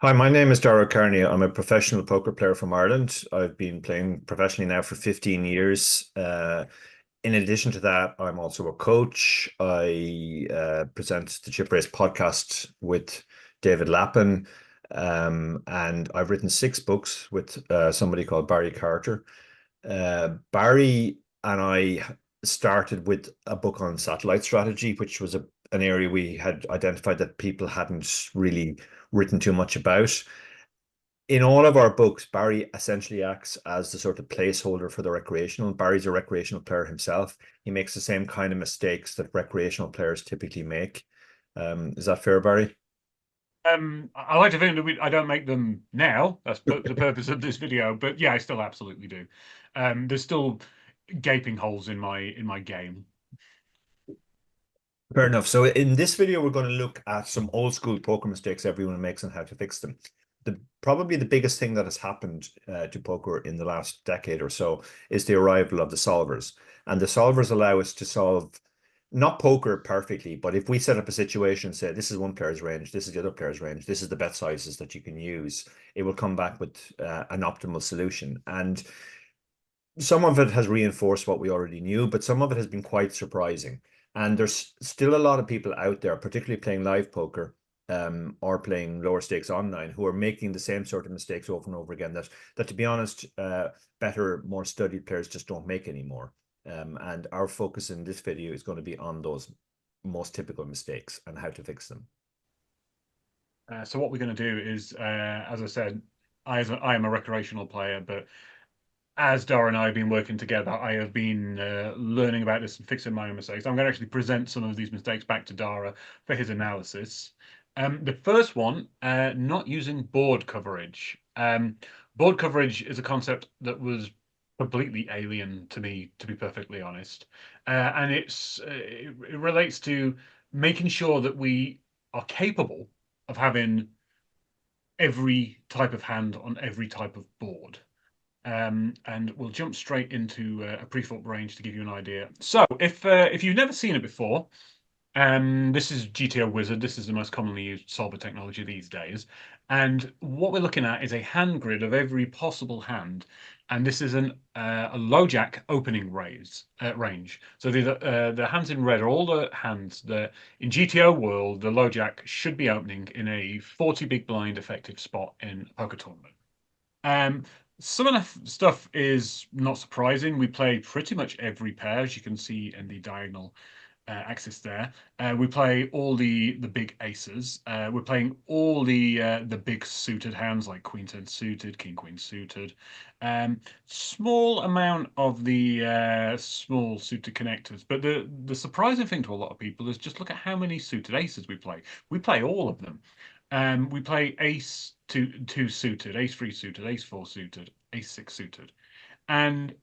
Hi, my name is Dara Carney. I'm a professional poker player from Ireland. I've been playing professionally now for 15 years. In addition to that, I'm also a coach. I present the Chip Race podcast with David Lappin, and I've written 6 books with somebody called Barry Carter. Barry and I started with a book on satellite strategy, which was an area we had identified that people hadn't really written too much about. In all of our books, Barry essentially acts as the sort of placeholder for the recreational. Barry's a recreational player himself. He makes the same kind of mistakes that recreational players typically make. Is that fair, Barry? I like to think that I don't make them now. That's the purpose of this video. But yeah, I still absolutely do. There's still gaping holes in my game. Fair enough. So in this video, we're going to look at some old school poker mistakes everyone makes and how to fix them. Probably the biggest thing that has happened to poker in the last decade or so is the arrival of the solvers. And the solvers allow us to solve not poker perfectly, but if we set up a situation, say this is one player's range, this is the other player's range, this is the bet sizes that you can use, it will come back with an optimal solution. And some of it has reinforced what we already knew, but some of it has been quite surprising. And there's still a lot of people out there, particularly playing live poker, or playing lower stakes online, who are making the same sort of mistakes over and over again. That to be honest, better, more studied players just don't make anymore. And our focus in this video is going to be on those most typical mistakes and how to fix them. So what we're going to do is, as I said, I am a recreational player, but as Dara and I have been working together, I have been learning about this and fixing my own mistakes. I'm going to actually present some of these mistakes back to Dara for his analysis. The first one, not using board coverage. Board coverage is a concept that was completely alien to me, to be perfectly honest. And it relates to making sure that we are capable of having every type of hand on every type of board. And we'll jump straight into a pre-flop range to give you an idea. So if you've never seen it before, this is GTO Wizard. This is the most commonly used solver technology these days. And what we're looking at is a hand grid of every possible hand. And this is a low jack opening range. So the hands in red are all the hands that in GTO world, the low jack should be opening in a 40 big blind effective spot in a poker tournament. Um, some of the stuff is not surprising. We play pretty much every pair, as you can see in the diagonal axis there. We play all the big aces. We're playing all the big suited hands like Queen 10 suited, King Queen suited. Small amount of the small suited connectors. But the surprising thing to a lot of people is just look at how many suited aces we play. We play all of them. We play ace two suited, ace three suited, ace four suited, ace six suited. And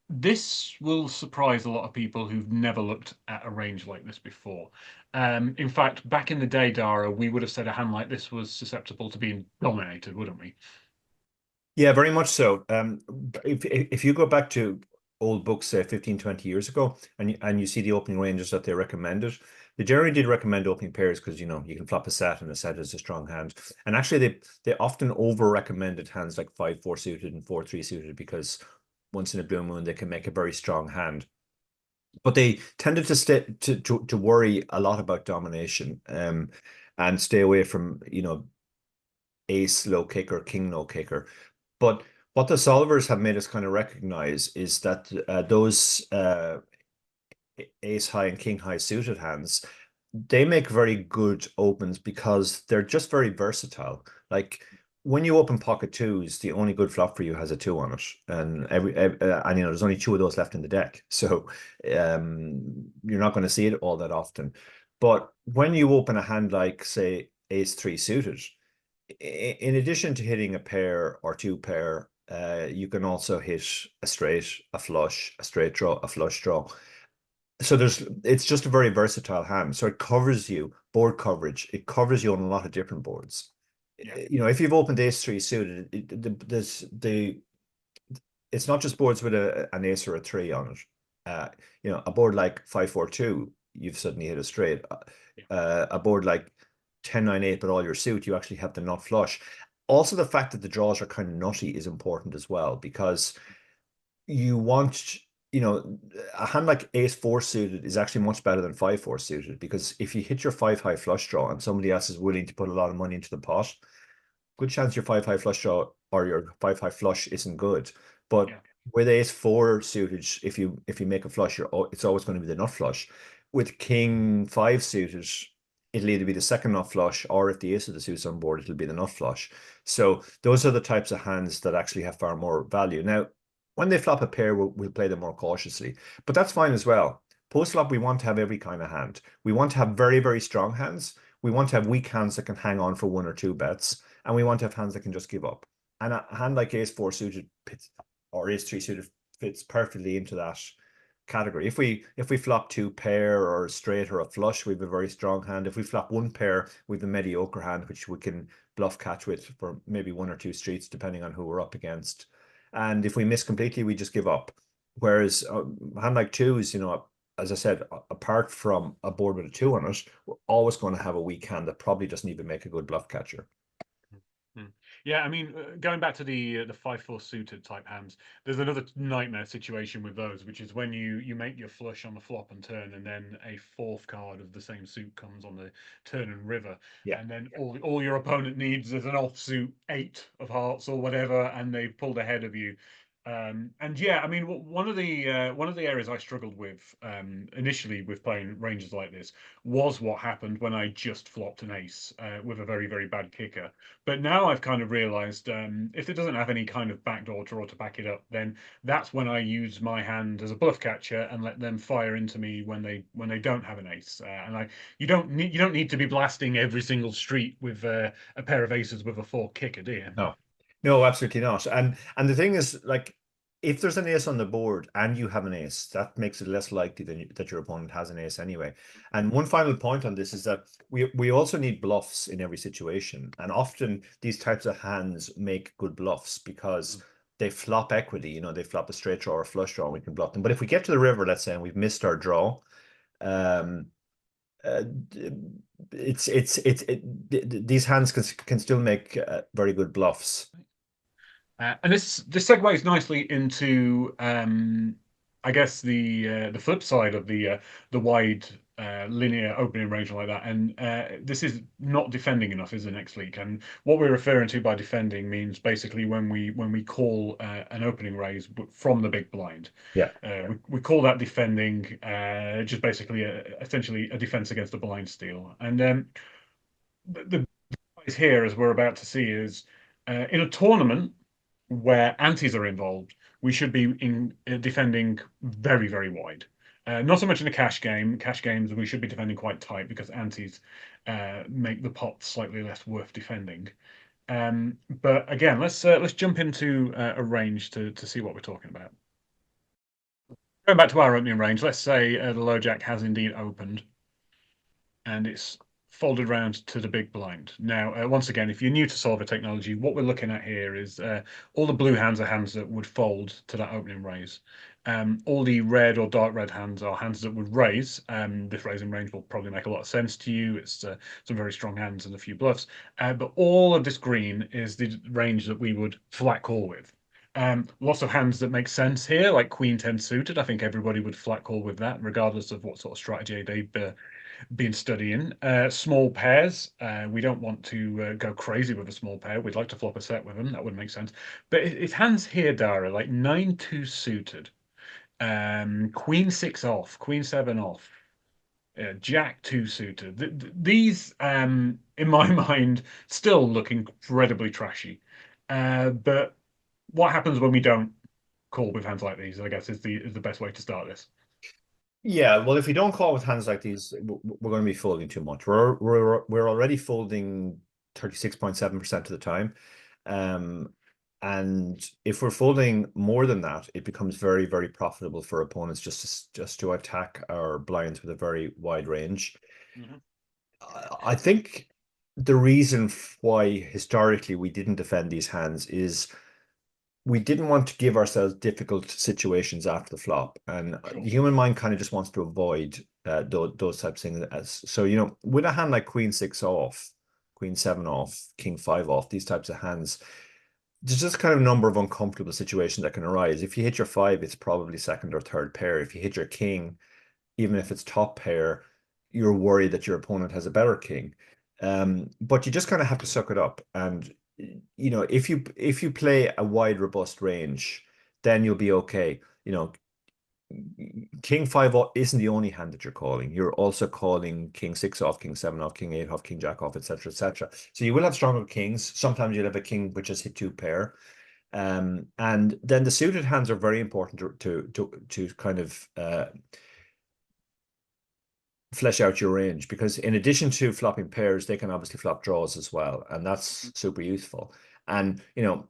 this will surprise a lot of people who've never looked at a range like this before. In fact, back in the day, Dara, we would have said a hand like this was susceptible to being dominated, wouldn't we? Yeah, very much so. If you go back to old books, say 15, 20 years ago, and you see the opening ranges that they recommended, they generally did recommend opening pairs because you can flop a set and a set is a strong hand. And actually they often over recommended hands like 5-4 suited and 4-3 suited because once in a blue moon they can make a very strong hand. But they tended to stay to worry a lot about domination, and stay away from, ace low kicker, king no kicker. But what the solvers have made us kind of recognize is that those ace high and king high suited hands, they make very good opens because they're just very versatile. Like when you open pocket twos, the only good flop for you has a two on it, and there's only two of those left in the deck, so you're not going to see it all that often. But when you open a hand like say ace three suited, in addition to hitting a pair or two pair, you can also hit a straight, a flush, a straight draw, a flush draw. So it's just a very versatile hand. So it covers you, board coverage. It covers you on a lot of different boards. Yeah. If you've opened ace three suited, it's not just boards with an ace or a three on it. A board like 5-4-2, you've suddenly hit a straight. Yeah. A board like 10-9-8, but all your suit, you actually have the nut flush. Also, the fact that the draws are kind of nutty is important as well, because you want, a hand like ace-4 suited is actually much better than 5-4 suited, because if you hit your 5-high flush draw and somebody else is willing to put a lot of money into the pot, good chance your 5-high flush draw or your 5-high flush isn't good. But with ace-4 suited, if you make a flush, it's always going to be the nut flush. With king-5 suited, it'll either be the second nut flush, or if the ace of the suit's on board, it'll be the nut flush. So those are the types of hands that actually have far more value. Now, when they flop a pair, we'll play them more cautiously, but that's fine as well. Post flop, we want to have every kind of hand. We want to have very, very strong hands. We want to have weak hands that can hang on for 1 or 2 bets, and we want to have hands that can just give up. And a hand like ace-4 suited or ace-3 suited fits perfectly into that category. If we flop 2 pair or a straight or a flush, we have a very strong hand. If we flop 1 pair, we have a mediocre hand, which we can bluff catch with for maybe 1 or 2 streets, depending on who we're up against. And if we miss completely, we just give up. Whereas a hand like 2s, as I said, apart from a board with a 2 on it, we're always going to have a weak hand that probably doesn't even make a good bluff catcher. Yeah, I mean, going back to the 5-4 suited type hands, there's another nightmare situation with those, which is when you make your flush on the flop and turn, and then a 4th card of the same suit comes on the turn and river, and then all your opponent needs is an offsuit 8 of hearts or whatever, and they've pulled ahead of you. And yeah, I mean, one of the areas I struggled with initially with playing ranges like this was what happened when I just flopped an ace with a very, very bad kicker. But now I've kind of realized if it doesn't have any kind of backdoor draw to back it up, then that's when I use my hand as a bluff catcher and let them fire into me when they don't have an ace. And you don't need to be blasting every single street with a pair of aces with a 4 kicker, do you? No, absolutely not. And the thing is, like, if there's an ace on the board and you have an ace, that makes it less likely that your opponent has an ace anyway. And one final point on this is that we also need bluffs in every situation. And often these types of hands make good bluffs because they flop equity. They flop a straight draw or a flush draw, and we can bluff them. But if we get to the river, let's say, and we've missed our draw, these hands can still make very good bluffs. And this segues nicely into, I guess the flip side of the wide linear opening range like that. And this is not defending enough, is the next leak. And what we're referring to by defending means basically when we call an opening raise from the big blind. Yeah. We call that defending, just basically essentially a defense against a blind steal. And the place here, as we're about to see, is in a tournament where antes are involved, we should be defending very, very wide. Not so much in a cash game. Cash games, we should be defending quite tight because antes make the pot slightly less worth defending. But again, let's jump into a range to see what we're talking about. Going back to our opening range, let's say the low jack has indeed opened, and it's folded around to the big blind. Now, once again, if you're new to solver technology, what we're looking at here is all the blue hands are hands that would fold to that opening raise. All the red or dark red hands are hands that would raise. This raising range will probably make a lot of sense to you. It's some very strong hands and a few bluffs. But all of this green is the range that we would flat call with. Lots of hands that make sense here, like Queen 10 suited. I think everybody would flat call with that, regardless of what sort of strategy they've been studying. Small pairs, we don't want to go crazy with a small pair. We'd like to flop a set with them. That would make sense. But it's hands here, Dara, like 9-2 suited, Queen 6 off, Queen 7 off, Jack 2 suited. These, in my mind, still look incredibly trashy. But what happens when we don't call with hands like these, I guess, is the best way to start this. Yeah, well, if we don't call with hands like these, we're going to be folding too much. We're already folding 36.7% of the time. And if we're folding more than that, it becomes very, very profitable for opponents just to attack our blinds with a very wide range. I think the reason why historically we didn't defend these hands is we didn't want to give ourselves difficult situations after the flop, and the human mind kind of just wants to avoid those types of things. So with a hand like Queen 6 off, queen 7 off, king 5 off, these types of hands, there's just kind of a number of uncomfortable situations that can arise. If you hit your 5, it's probably second or third pair. If you hit your king, even if it's top pair, you're worried that your opponent has a better king. But you just kind of have to suck it up. And if you play a wide, robust range, then you'll be okay. King 5 off isn't the only hand that you're calling. You're also calling king 6 off, king 7 off, king 8 off, king jack off, etc., etc. So you will have stronger kings. Sometimes you'll have a king which has hit 2 pair. And then the suited hands are very important to kind of flesh out your range, because in addition to flopping pairs, they can obviously flop draws as well, and that's super useful. And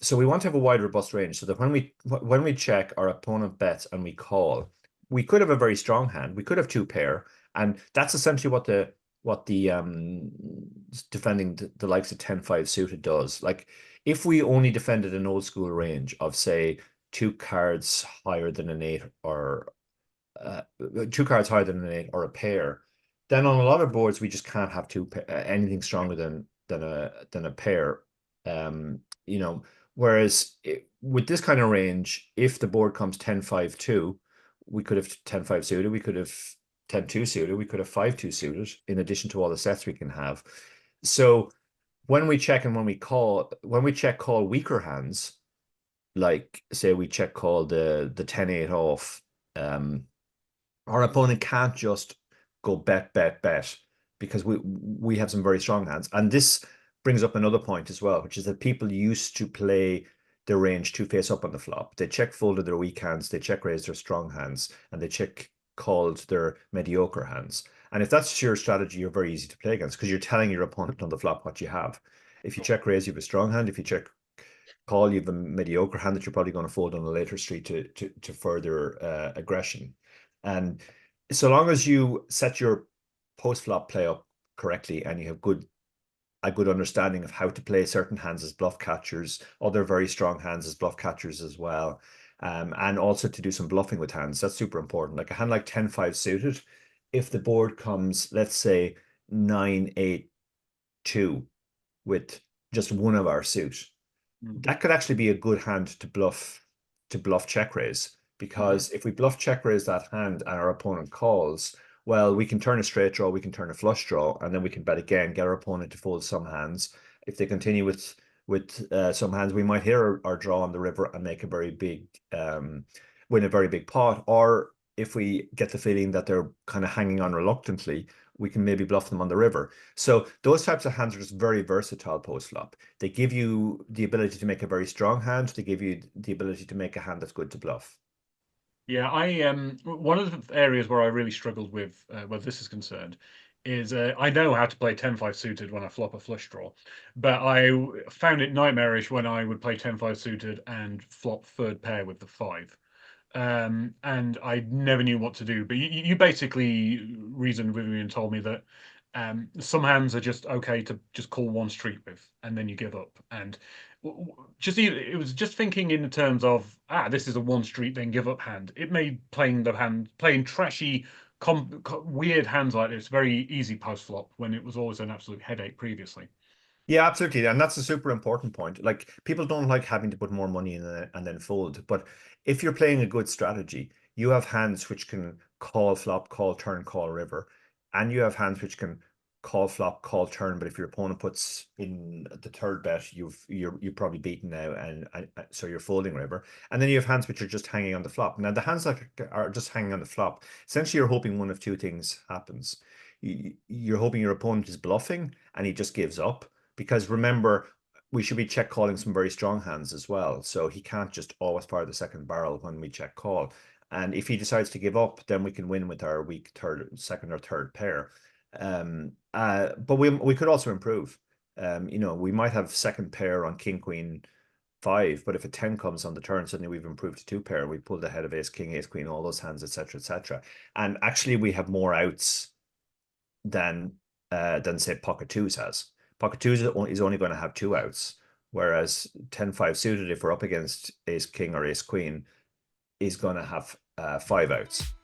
so we want to have a wide, robust range so that when we check, our opponent bets and we call, we could have a very strong hand. We could have 2 pair, and that's essentially what the defending the likes of 10-5 suited does. Like, if we only defended an old school range of, say, 2 cards higher than an 8 or 2 cards higher than an 8 or a pair, then on a lot of boards we just can't have anything stronger than a pair. Whereas with this kind of range, if the board comes 10-5-2, we could have 10-5 suited, we could have 10-2 suited, we could have 5-2 suited, in addition to all the sets we can have. So when we check and when we check call weaker hands, like say we check call the 10-8 off, our opponent can't just go bet, because we have some very strong hands. And this brings up another point as well, which is that people used to play their range 2 face up on the flop. They check folded their weak hands, they check raised their strong hands, and they check called their mediocre hands. And if that's your strategy, you're very easy to play against, because you're telling your opponent on the flop what you have. If you check raise, you have a strong hand. If you check call, you have a mediocre hand that you're probably going to fold on a later street to further aggression. And so long as you set your post-flop play up correctly and you have a good understanding of how to play certain hands as bluff catchers, other very strong hands as bluff catchers as well, and also to do some bluffing with hands, that's super important. Like a hand like 10-5 suited, if the board comes, let's say 9-8-2 with just one of our suit, that could actually be a good hand to bluff check raise. Because if we bluff check raise that hand and our opponent calls, well, we can turn a straight draw, we can turn a flush draw, and then we can bet again, get our opponent to fold some hands. If they continue with some hands, we might hear our draw on the river and make a very big win a very big pot. Or if we get the feeling that they're kind of hanging on reluctantly, we can maybe bluff them on the river. So those types of hands are just very versatile post flop. They give you the ability to make a very strong hand. They give you the ability to make a hand that's good to bluff. Yeah, one of the areas where I really struggled with where this is concerned is I know how to play 10-5 suited when I flop a flush draw, but I found it nightmarish when I would play 10-5 suited and flop third pair with the 5. And I never knew what to do. But you basically reasoned with me and told me that some hands are just okay to just call one street with, and then you give up. And it was just thinking in the terms of this is a one street then give up hand. It made playing trashy, weird hands like this very easy post flop when it was always an absolute headache previously. Yeah, absolutely. And that's a super important point. Like, people don't like having to put more money in and then fold. But if you're playing a good strategy, you have hands which can call flop, call turn, call river. And you have hands which can call flop, call turn. But if your opponent puts in the third bet, you're probably beaten now, and so you're folding river. And then you have hands which are just hanging on the flop. Now, the hands that are just hanging on the flop, essentially you're hoping one of two things happens. You're hoping your opponent is bluffing and he just gives up. Because remember, we should be check calling some very strong hands as well. So he can't just always fire the second barrel when we check call. And if he decides to give up, then we can win with our weak second or third pair. But we could also improve. We might have second pair on king, queen, 5, but if a 10 comes on the turn, suddenly we've improved to 2 pair. We pulled ahead of ace, king, ace, queen, all those hands, etc., etc. And actually, we have more outs than say pocket 2s has. Pocket 2 is only going to have 2 outs, whereas 10-5 suited, if we're up against ace king or ace queen, is going to have 5 outs.